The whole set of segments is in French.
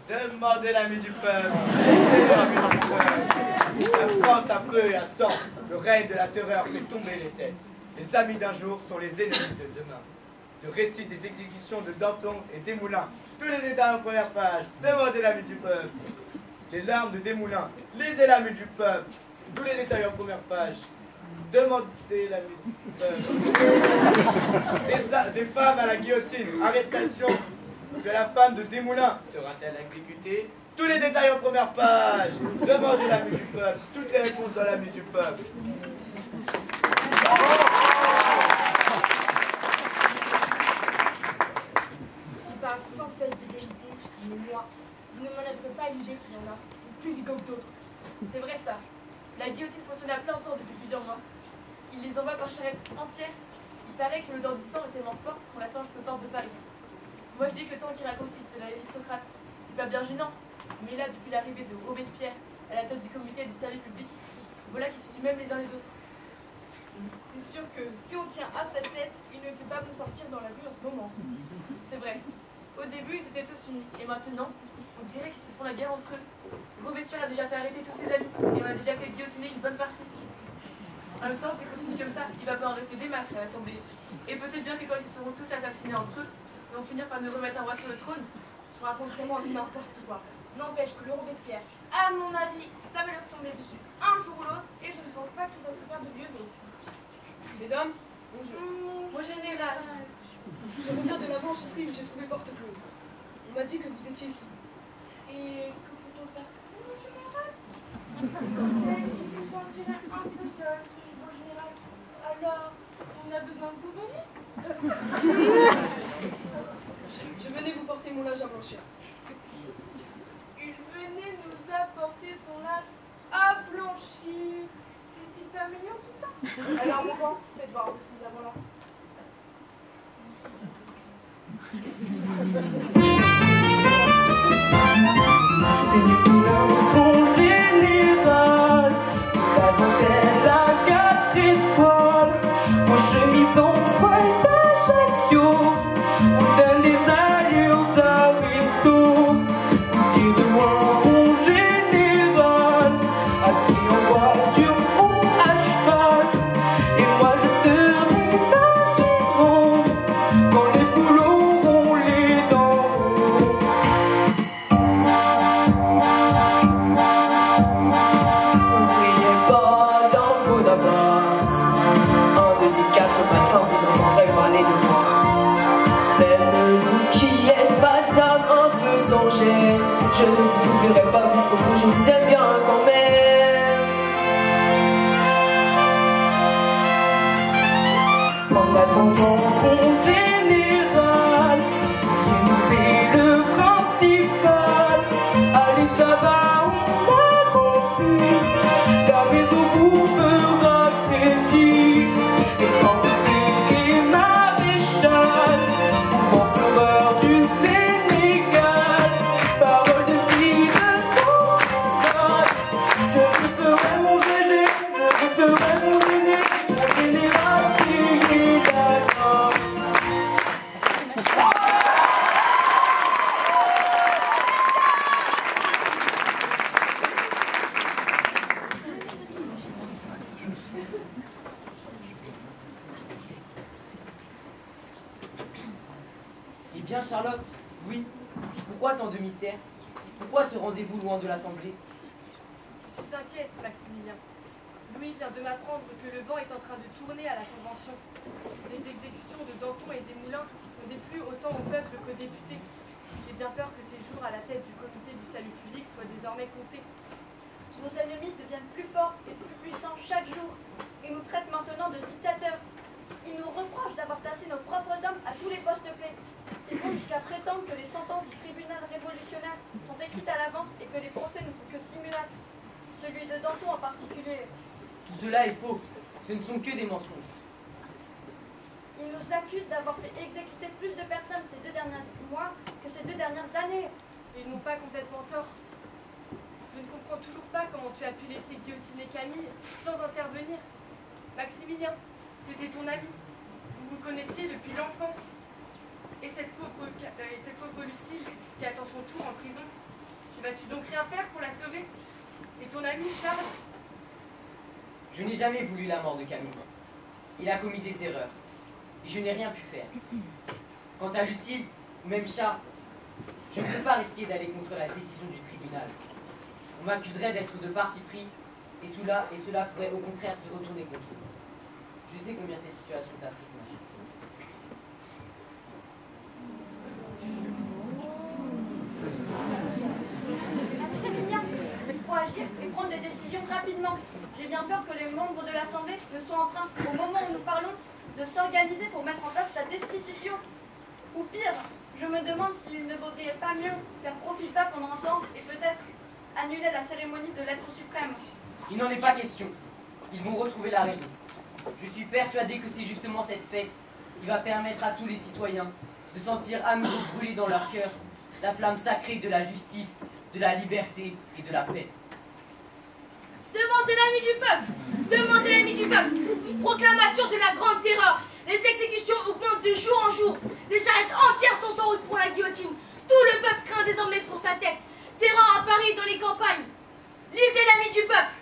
Demandez l'ami du peuple. Demandez l'ami du peuple. La France a peu et a sang. Le règne de la terreur fait tomber les têtes. Les amis d'un jour sont les ennemis de demain. Le récit des exécutions de Danton et Desmoulins. Tous les détails en première page. Demandez l'ami du peuple. Les larmes de Desmoulins. Lisez l'ami du peuple. Tous les détails en première page. Demandez l'ami du peuple. Des femmes à la guillotine. Arrestation de la femme de Desmoulins. Sera-t-elle exécutée? Tous les détails en première page. Demandez l'ami du peuple. Toutes les réponses dans l'ami du peuple. Ils parlent sans cesse d'égalité, mais moi, vous ne m'en avez pas l'idée qu'il y en a qui sont plus égaux que d'autres. C'est vrai ça. La guillotine fonctionne à plein temps depuis plusieurs mois. Ils les envoient par charrette entière. Il paraît que l'odeur du sang est tellement forte qu'on la sent jusqu'aux portes de Paris. Moi je dis que tant qu'ils raccourcissent l'aristocrate, c'est pas bien gênant. Mais là, depuis l'arrivée de Robespierre à la tête du comité du salut public, voilà qu'ils se tuent même les uns les autres. C'est sûr que si on tient à sa tête, il ne peut pas nous sortir dans la rue en ce moment. C'est vrai. Au début, ils étaient tous unis. Et maintenant, on dirait qu'ils se font la guerre entre eux. Robespierre a déjà fait arrêter tous ses amis. Et on a déjà fait guillotiner une bonne partie. En même temps, si ça continue comme ça, il va pas en rester des masses à l'Assemblée. Et peut-être bien que quand ils se seront tous assassinés entre eux, ils vont finir par nous remettre un roi sur le trône. Je raconte vraiment n'importe quoi. N'empêche que le Robespierre, à mon avis, ça va leur tomber dessus un jour ou l'autre, et je ne pense pas qu'il va se faire de vieux os. Mesdames, bonjour. Mon général. Je reviens de la blanchisserie où j'ai trouvé porte close. On m'a dit que vous étiez ici. Et que peut-on faire pour mon général? Si vous sentirez un peu seul, mon général, alors on a besoin de vous venir. Je venais vous porter mon linge à blanchir. Il venait nous apporter son linge à blanchir. C'est hyper mignon tout ça. Alors mon grand, faites voir ce que nous avons là. C'est du boulot pour général. La dentelle à 4 étoiles. En chemisson 3 étages Ajaccio. On donne des allures d'aristo. Poussier de moi mon général. À qui en voiture ou à cheval. Et moi je serai bâtiment. Quand les boulots ont les dents. On ne priait pas dans Bonaparte. 1, 2, 6, 4, 400, vous entendrez parler de moi. Même vous qui êtes pas d'âme un peu songée, je ne vous oublierai pas puisqu'au fond je vous aime bien quand même. En attendant mon général, qui nous est le principal. Allez ça va, on a compris. La maison vous fera crédit. Et quand vous serez maréchal, ou empereur du Sénégal, parole de fille de son rival, je vous ferai mon GG, je vous ferai mon aîné, mon général qui est d'accord. Eh bien, Charlotte, oui. Pourquoi tant de mystère? Pourquoi ce rendez-vous loin de l'Assemblée? Je suis inquiète, Maximilien. Louis vient de m'apprendre que le vent est en train de tourner à la Convention. Les exécutions de Danton et Desmoulins ne déplu autant au peuple qu'aux députés. J'ai bien peur que tes jours à la tête du comité du salut public soient désormais comptés. Nos ennemis deviennent plus forts et plus puissants chaque jour et nous traitent maintenant de dictateurs. Ils nous reprochent d'avoir placé nos propres hommes à tous les postes clés. Ils vont jusqu'à prétendre que les sentences du tribunal révolutionnaire sont écrites à l'avance et que les procès ne sont que simulacres. Celui de Danton en particulier. Tout cela est faux. Ce ne sont que des mensonges. Ils nous accusent d'avoir fait exécuter plus de personnes ces 2 derniers mois que ces 2 dernières années. Ils n'ont pas complètement tort. Je ne comprends toujours pas comment tu as pu laisser guillotiner Camille sans intervenir. Maximilien, c'était ton ami. Vous vous connaissiez depuis l'enfance. Et cette pauvre Lucille qui attend son tour en prison, vas-tu donc rien faire pour la sauver? Et ton ami Charles? Je n'ai jamais voulu la mort de Camille. Il a commis des erreurs. Et je n'ai rien pu faire. Quant à Lucille, ou même Charles, je ne peux pas risquer d'aller contre la décision du tribunal. On m'accuserait d'être de parti pris, et cela pourrait au contraire se retourner contre moi. Je sais combien cette situation t'attriste, ma chère sœur. Il faut agir et prendre des décisions rapidement. J'ai bien peur que les membres de l'Assemblée ne soient en train, au moment où nous parlons, de s'organiser pour mettre en place la destitution. Ou pire, je me demande s'il ne vaudrait pas mieux faire profil bas pendant un temps et peut-être annuler la cérémonie de l'être suprême. Il n'en est pas question. Ils vont retrouver la raison. Je suis persuadé que c'est justement cette fête qui va permettre à tous les citoyens de sentir à nouveau brûler dans leur cœur la flamme sacrée de la justice, de la liberté et de la paix. Demandez l'ami du peuple! Demandez l'ami du peuple! Proclamation de la grande terreur! Les exécutions augmentent de jour en jour. Des charrettes entières sont en route pour la guillotine. Tout le peuple craint désormais pour sa tête. Terreur à Paris et dans les campagnes. Lisez l'ami du peuple!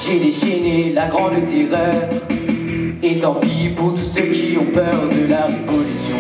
J'ai déchaîné la grande terreur, et tant pis pour tous ceux qui ont peur de la révolution.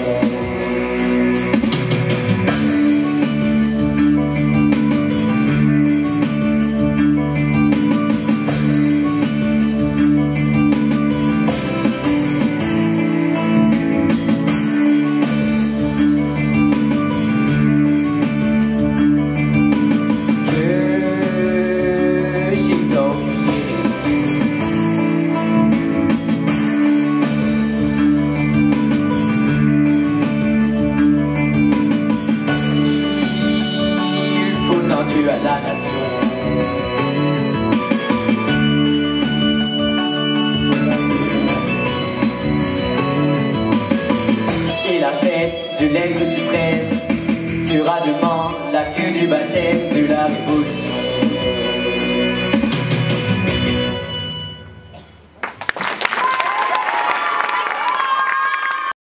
bâtiment, l'actu du baptême de la révolution.